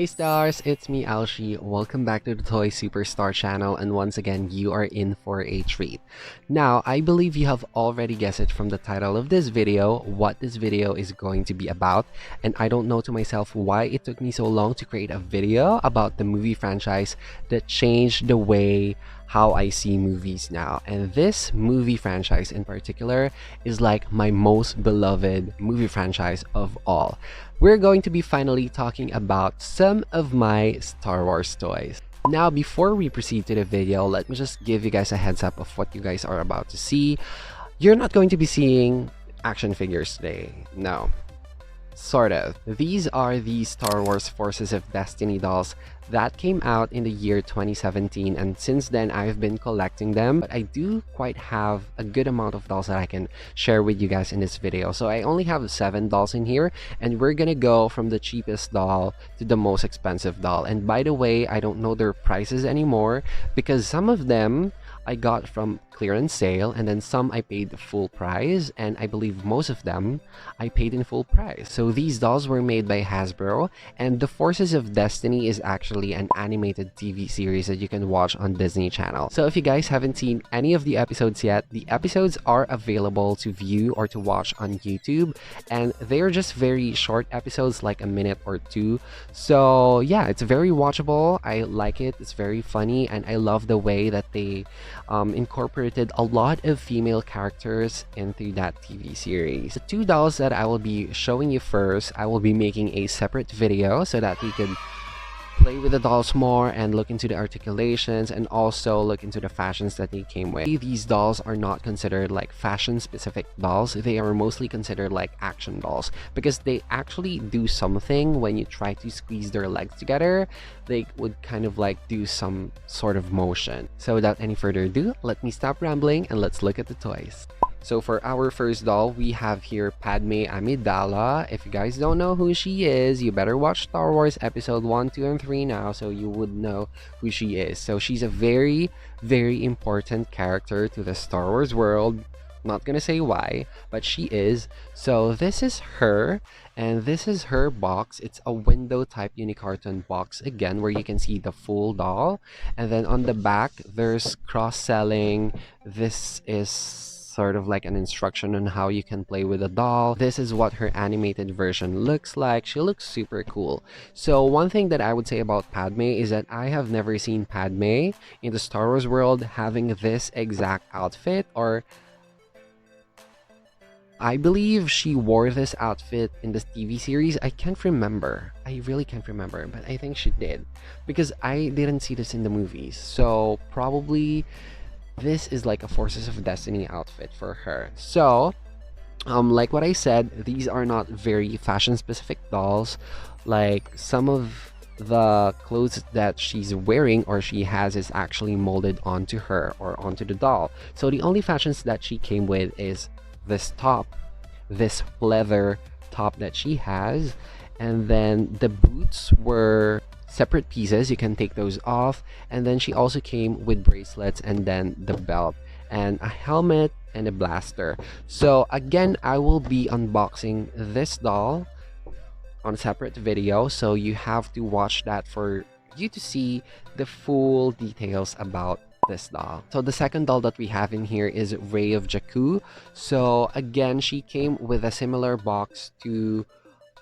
Hey stars, it's me Alshi. Welcome back to the Toy Superstar channel, and once again you are in for a treat. Now, I believe you have already guessed it from the title of this video what this video is going to be about, and I don't know to myself why it took me so long to create a video about the movie franchise that changed the way how I see movies now. And this movie franchise in particular is like my most beloved movie franchise of all. We're going to be finally talking about some of my Star Wars toys. Now, before we proceed to the video, let me just give you guys a heads up of what you guys are about to see. You're not going to be seeing action figures today. No. Sort of. These are the Star Wars Forces of Destiny dolls that came out in the year 2017, and since then I've been collecting them, but I do quite have a good amount of dolls that I can share with you guys in this video. So I only have 7 dolls in here, and we're gonna go from the cheapest doll to the most expensive doll. And by the way, I don't know their prices anymore because some of them I got from clearance sale, and then some I paid full price, and I believe most of them I paid in full price. So these dolls were made by Hasbro, and the Forces of Destiny is actually an animated TV series that you can watch on Disney Channel. So if you guys haven't seen any of the episodes yet, the episodes are available to view or to watch on YouTube, and they're just very short episodes, like a minute or two. So yeah, it's very watchable. I like it. It's very funny, and I love the way that they incorporated a lot of female characters into that TV series. The 2 dolls that I will be showing you first, I will be making a separate video so that we could play with the dolls more and look into the articulations and also look into the fashions that they came with. These dolls are not considered like fashion specific dolls. They are mostly considered like action dolls because they actually do something when you try to squeeze their legs together. They would kind of like do some sort of motion. So without any further ado, let me stop rambling and let's look at the toys. So for our first doll, we have here Padme Amidala. If you guys don't know who she is, you better watch Star Wars episode 1, 2, and 3 now so you would know who she is. So she's a very, very important character to the Star Wars world. Not gonna say why, but she is. So this is her, and this is her box. It's a window type unicarton box again, where you can see the full doll, and then on the back there's cross-selling. This is sort of like an instruction on how you can play with a doll. This is what her animated version looks like. She looks super cool. So one thing that I would say about Padme is that I have never seen Padme in the Star Wars world having this exact outfit, or I believe she wore this outfit in the TV series. I can't remember. I really can't remember, but I think she did because I didn't see this in the movies. So probably this is like a Forces of Destiny outfit for her. So like what I said, these are not very fashion specific dolls. Like some of the clothes that she's wearing or she has is actually molded onto her or onto the doll. So the only fashions that she came with is this top, this leather top that she has, and then the boots were separate pieces. You can take those off, and then she also came with bracelets and then the belt and a helmet and a blaster. So again, I will be unboxing this doll on a separate video, so you have to watch that for you to see the full details about this doll. So the second doll that we have in here is Rey of Jakku. So again, she came with a similar box to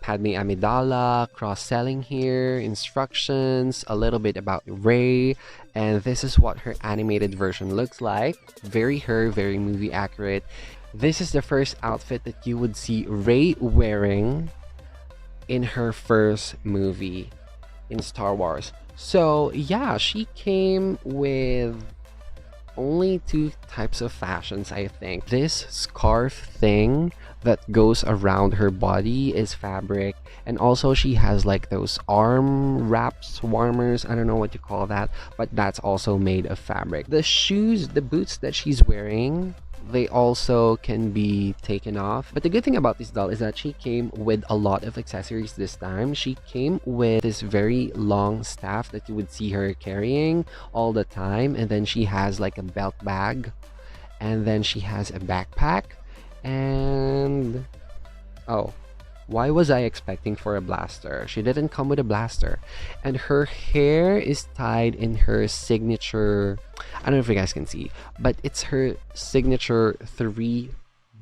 Padme Amidala, cross-selling here, instructions, a little bit about Rey, and this is what her animated version looks like. Very her, very movie accurate. This is the first outfit that you would see Rey wearing in her first movie in Star Wars. So yeah, she came with only 2 types of fashions, I think. This scarf thing that goes around her body is fabric, and also she has like those arm wraps, warmers, I don't know what you call that, but that's also made of fabric. The shoes, the boots that she's wearing, they also can be taken off. But the good thing about this doll is that she came with a lot of accessories this time. She came with this very long staff that you would see her carrying all the time, and then she has like a belt bag, and then she has a backpack, and oh, Why was I expecting for a blaster? She didn't come with a blaster. And her hair is tied in her signature, I don't know if you guys can see, but it's her signature 3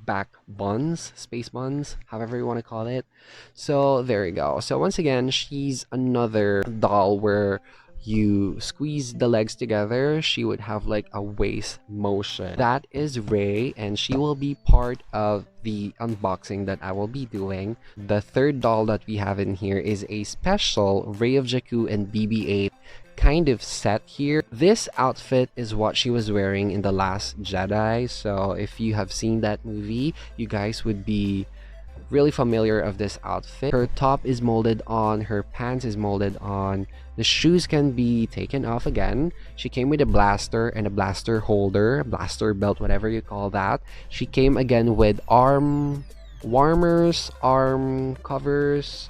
back buns, space buns, however you want to call it. So there you go. So once again, she's another doll where you squeeze the legs together, she would have like a waist motion. That is Rey, and she will be part of the unboxing that I will be doing. The third doll that we have in here is a special Rey of Jakku and BB-8 kind of set here. This outfit is what she was wearing in The Last Jedi, so if you have seen that movie, you guys would be really familiar of this outfit. Her top is molded on, her pants is molded on, the shoes can be taken off again. She came with a blaster and a blaster holder, blaster belt, whatever you call that. She came again with arm warmers, arm covers,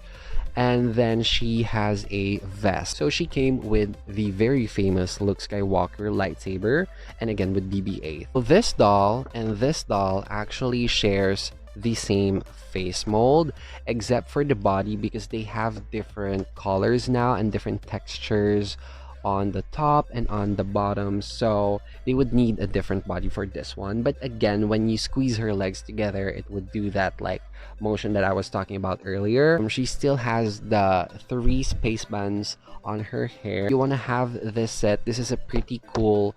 and then she has a vest. So she came with the very famous Luke Skywalker lightsaber, and again with BB-8. So this doll and this doll actually shares the same face mold, except for the body, because they have different colors now and different textures on the top and on the bottom, so they would need a different body for this one. But again, when you squeeze her legs together, it would do that like motion that I was talking about earlier. She still has the 3 space bands on her hair. If you want to have this set, this is a pretty cool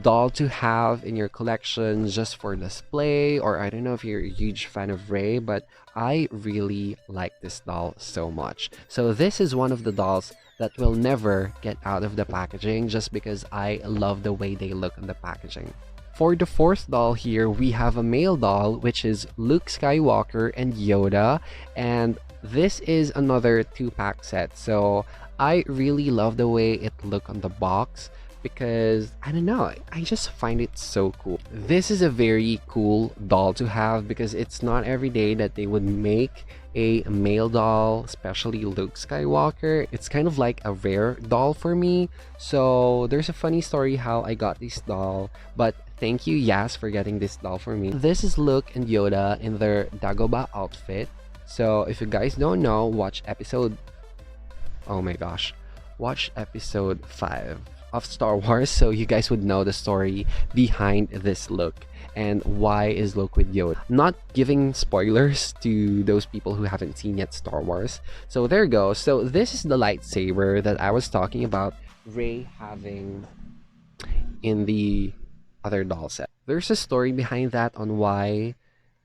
doll to have in your collection just for display, or I don't know if you're a huge fan of Rey, but I really like this doll so much. So this is one of the dolls that will never get out of the packaging just because I love the way they look on the packaging. For the fourth doll here, we have a male doll, which is Luke Skywalker and Yoda, and this is another 2-pack set. So I really love the way it look on the box, because I don't know, I just find it so cool. This is a very cool doll to have because it's not every day that they would make a male doll, especially Luke Skywalker. It's kind of like a rare doll for me. So there's a funny story how I got this doll, but thank you Yas for getting this doll for me. This is Luke and Yoda in their Dagobah outfit. So if you guys don't know, watch episode, oh my gosh, watch episode 5 of Star Wars, so you guys would know the story behind this look and why is Luke with Yoda. Not giving spoilers to those people who haven't seen yet Star Wars. So there you go. So this is the lightsaber that I was talking about Rey having in the other doll set. There's a story behind that on why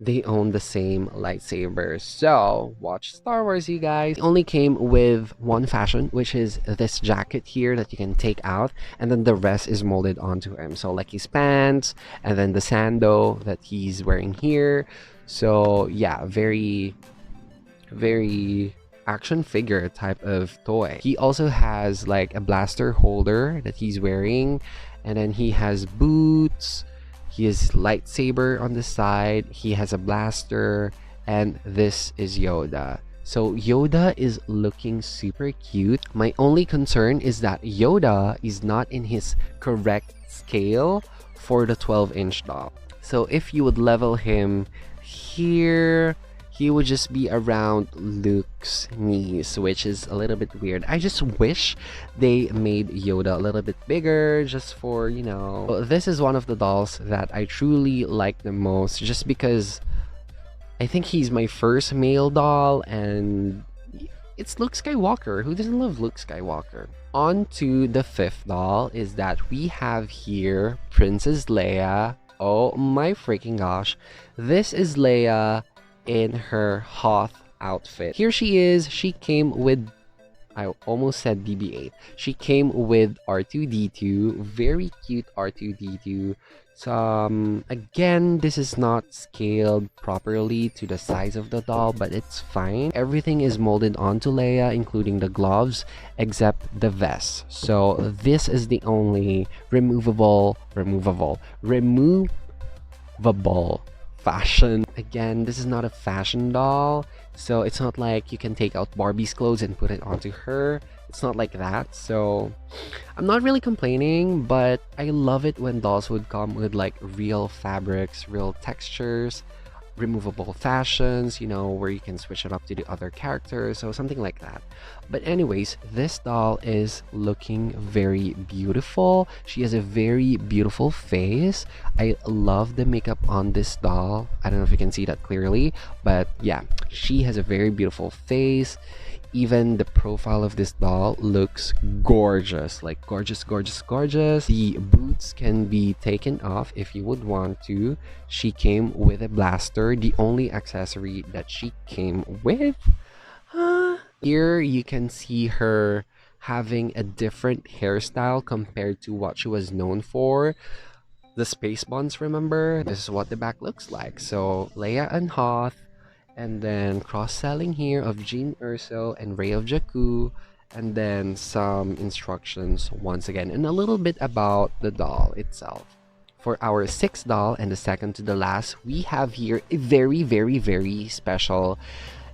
they own the same lightsabers. So watch Star Wars, you guys. It only came with one fashion, which is this jacket here that you can take out, and then the rest is molded onto him. So like his pants, and then the sando that he's wearing here. So yeah, very action figure type of toy. He also has like a blaster holder that he's wearing, and then he has boots. He has lightsaber on the side, he has a blaster, and this is Yoda. So Yoda is looking super cute. My only concern is that Yoda is not in his correct scale for the 12-inch doll. So if you would level him here, he would just be around Luke's knees, which is a little bit weird. I just wish they made Yoda a little bit bigger, just for, you know. This is one of the dolls that I truly like the most, just because I think he's my first male doll, and it's Luke Skywalker. Who doesn't love Luke Skywalker? On to the fifth doll is that we have here Princess Leia. Oh my freaking gosh. This is Leia in her Hoth outfit. Here she is. She came with, I almost said BB-8. She came with R2D2. Very cute R2D2. So again, this is not scaled properly to the size of the doll, but it's fine. Everything is molded onto Leia, including the gloves, except the vest. So this is the only removable fashion. Again, this is not a fashion doll, so it's not like you can take out Barbie's clothes and put it onto her. It's not like that. So I'm not really complaining, but I love it when dolls would come with like real fabrics, real textures. removable fashions, you know, where you can switch it up to the other characters, so something like that. But anyways, this doll is looking very beautiful. She has a very beautiful face. I love the makeup on this doll. I don't know if you can see that clearly, but yeah, she has a very beautiful face. Even the profile of this doll looks gorgeous, like gorgeous, gorgeous, gorgeous. The boots can be taken off if you would want to. She came with a blaster, the only accessory that she came with. Here you can see her having a different hairstyle compared to what she was known for. The space buns, remember? This is what the back looks like. So Leia and Hoth, and then cross-selling here of Jean Erso and Rey of Jakku, and then some instructions once again, and a little bit about the doll itself. For our sixth doll, and the second to the last, we have here a very, very, very special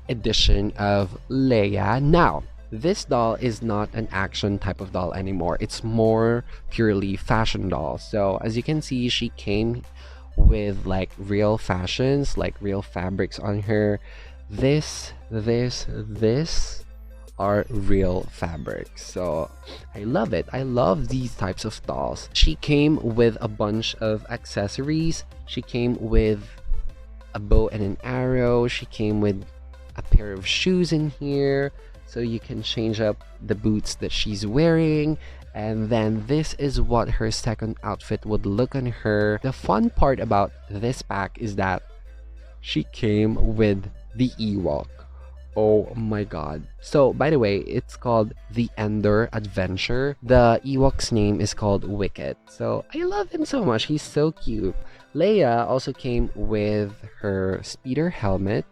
edition of Leia. Now, this doll is not an action type of doll anymore. It's more purely fashion doll. So as you can see, she came with like real fashions, like real fabrics on her. This are real fabrics. So I love it. I love these types of dolls. She came with a bunch of accessories. She came with a bow and an arrow. She came with a pair of shoes in here, so you can change up the boots that she's wearing. And then this is what her second outfit would look on her. The fun part about this pack is that she came with the Ewok. Oh my god. So by the way, it's called the Endor Adventure. The Ewok's name is called Wicket. So I love him so much. He's so cute. Leia also came with her speeder helmet.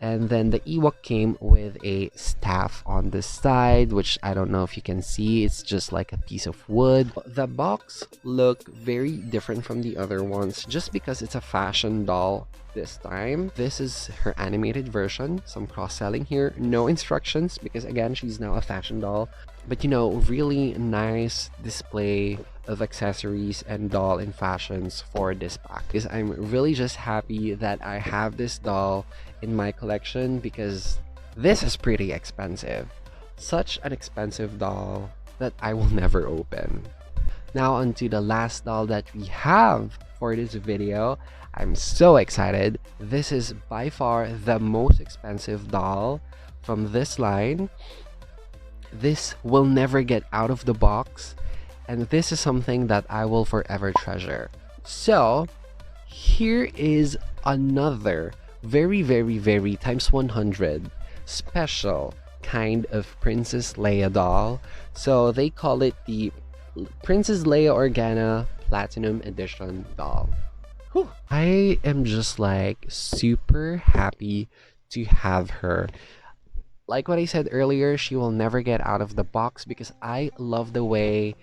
And then the Ewok came with a staff on the side, which I don't know if you can see. It's just like a piece of wood. The box looked very different from the other ones just because it's a fashion doll this time. This is her animated version. Some cross-selling here. No instructions because again, she's now a fashion doll. But you know, really nice display of accessories and doll and fashions for this pack. Because I'm really just happy that I have this doll in my collection because this is pretty expensive. Such an expensive doll that I will never open. Now onto the last doll that we have for this video. I'm so excited. This is by far the most expensive doll from this line. This will never get out of the box, and this is something that I will forever treasure. So here is another very, very, very times 100 special kind of Princess Leia doll. So they call it the Princess Leia Organa Platinum Edition doll. Whew. I am just like super happy to have her. Like what I said earlier, she will never get out of the box because I love the way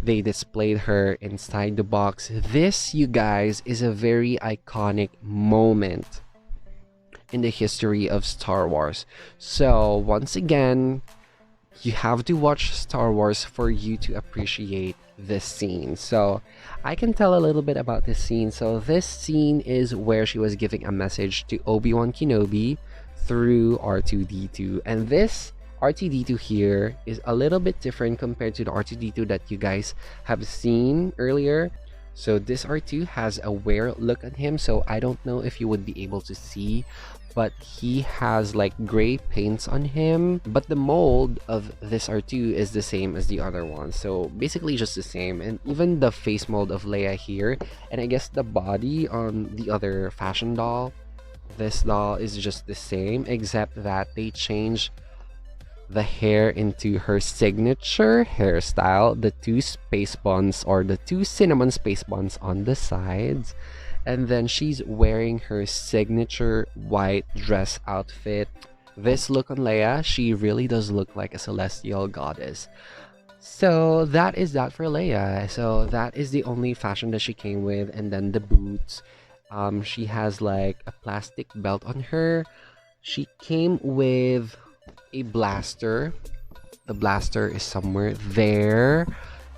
they displayed her inside the box. This, you guys, is a very iconic moment in the history of Star Wars. So once again, you have to watch Star Wars for you to appreciate this scene. So I can tell a little bit about this scene. So this scene is where she was giving a message to Obi-Wan Kenobi through R2D2, and this R2D2 here is a little bit different compared to the R2D2 that you guys have seen earlier. So this R2 has a wear look on him, so I don't know if you would be able to see, but he has like gray paints on him, but the mold of this R2 is the same as the other one, so basically just the same. And even the face mold of Leia here, and I guess the body on the other fashion doll, this doll is just the same, except that they changed the hair into her signature hairstyle, the two space buns or the two cinnamon space buns on the sides, and then she's wearing her signature white dress outfit. This look on Leia, she really does look like a celestial goddess. So that is that for Leia. So that is the only fashion that she came with, and then the boots. She has like a plastic belt on her. She came with a blaster. The blaster is somewhere there,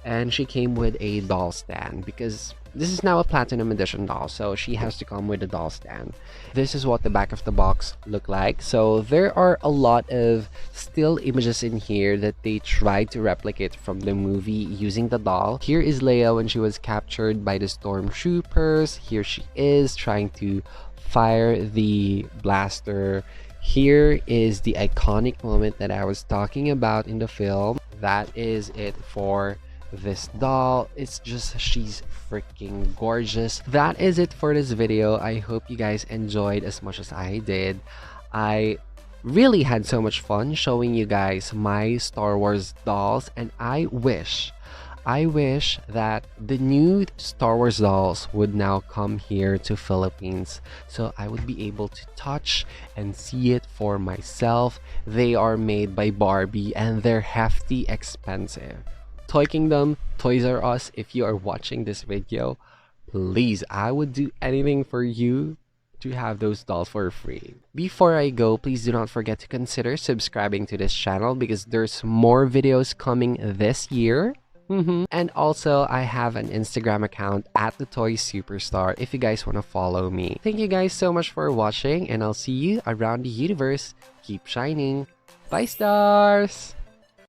and she came with a doll stand because This is now a Platinum Edition doll, so she has to come with a doll stand. This is what the back of the box look like. So there are a lot of still images in here that they tried to replicate from the movie using the doll. Here is Leia when she was captured by the stormtroopers. Here she is trying to fire the blaster. Here is the iconic moment that I was talking about in the film. That is it for this doll. It's just, she's freaking gorgeous. That is it for this video. I hope you guys enjoyed as much as I did. I really had so much fun showing you guys my Star Wars dolls, and I wish that the new Star Wars dolls would now come here to Philippines, so I would be able to touch and see it for myself. They are made by Barbie and they're hefty expensive. Toy Kingdom, Toys R Us, if you are watching this video, please, I would do anything for you to have those dolls for free. Before I go, please do not forget to consider subscribing to this channel because there's more videos coming this year. And also, I have an Instagram account at TheToySuperstar if you guys want to follow me. Thank you guys so much for watching, and I'll see you around the universe. Keep shining. Bye, stars!